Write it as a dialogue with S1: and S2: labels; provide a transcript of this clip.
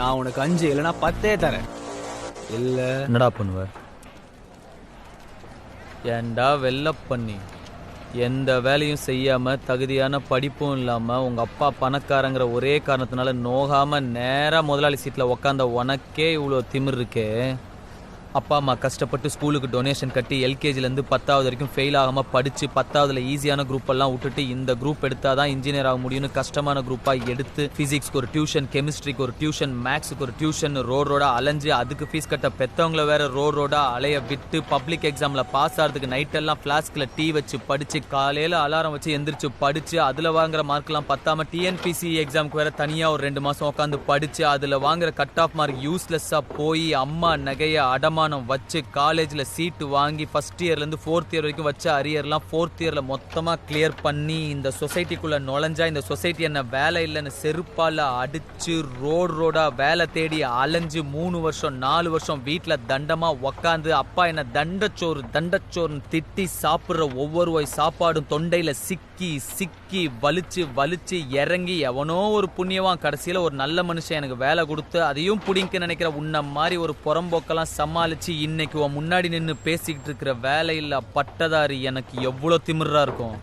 S1: நான் உனக்கு 5 இல்லைன்னா 10 தரேன். இல்ல
S2: என்னடா பண்ணுவ? ஏன்டா வெள்ள பண்ணி எந்த வேலையும் செய்யாம தகுதியான படிப்பும் இல்லாம உங்க அப்பா பணக்காரங்கிற ஒரே காரணத்தினால நோகாம நேரா முதலாளி சீட்ல உக்காந்த உனக்கே இவ்வளோ திமிர் இருக்கே. அப்பா அம்மா கஷ்டப்பட்டு ஸ்கூலுக்கு டொனேஷன் கட்டி எல்கேஜிலேருந்து 10வது வரைக்கும் ஃபெயில் ஆகாமல் படித்து 10வதுல ஈஸியான குரூப் எல்லாம் விட்டுட்டு இந்த குரூப் எடுத்தால் தான் இன்ஜினியர் ஆக முடியும்னு கஷ்டமான குரூப்பாக எடுத்து ஃபிசிக்ஸ்க்கு ஒரு டியூஷன், கெமிஸ்ட்ரிக்கு ஒரு டியூஷன், மேக்ஸுக்கு ஒரு டியூஷன் ரோடா அலைஞ்சு அதுக்கு ஃபீஸ் கட்ட பெற்றவங்கள வேற ரோடா அலைய விட்டு பப்ளிக் எக்ஸாமில் பாஸ் ஆகிறதுக்கு நைட்டெல்லாம் ஃப்ளாஸ்கில் டீ வச்சு படித்து காலையில் அலாரம் வச்சு எந்திரிச்சு படித்து அதில் வாங்குற மார்க்லாம் பத்தாமல் டிஎன்பிசி எக்ஸாமுக்கு வேற தனியாக ஒரு 2 மாதம் உட்காந்து படித்து அதில் வாங்குற கட் ஆஃப் மார்க் யூஸ்லெஸ்ஸாக போய் அம்மா நகையை அடமானம் வச்சு காலேஜில் சீட்டு வாங்கி ஃபர்ஸ்ட் இயர்லேருந்து 4th இயர் வரைக்கும் வச்ச அரியர்லாம் 4th இயரில் மொத்தமாக கிளியர் பண்ணி இந்த சொசைட்டிக்குள்ளே நுழைஞ்சா இந்த சொசைட்டி என்ன வேலை இல்லைன்னு செருப்பால் அடித்து ரோடா வேலை தேடி அலைஞ்சு 3 வருஷம் 4 வருஷம் வீட்டில் தண்டமாக உக்காந்து அப்பா என்ன தண்டச்சோறுன்னு திட்டி சாப்பிட்ற ஒவ்வொரு வாய் சாப்பாடும் தொண்டையில் சிக்கி வலிச்சு இறங்கி எவனோ ஒரு புண்ணியவான் கடைசியில் ஒரு நல்ல மனுஷன் எனக்கு வேலை கொடுத்து அதையும் பிடிக்க நினைக்கிற உன்ன மாதிரி ஒரு புறம்போக்கெல்லாம் சமாளிச்சு இன்னைக்கு உன் முன்னாடி நின்று பேசிக்கிட்டு இருக்கிற வேலையில்லா பட்டதாரி எனக்கு எவ்வளோ திமிரா இருக்கும்.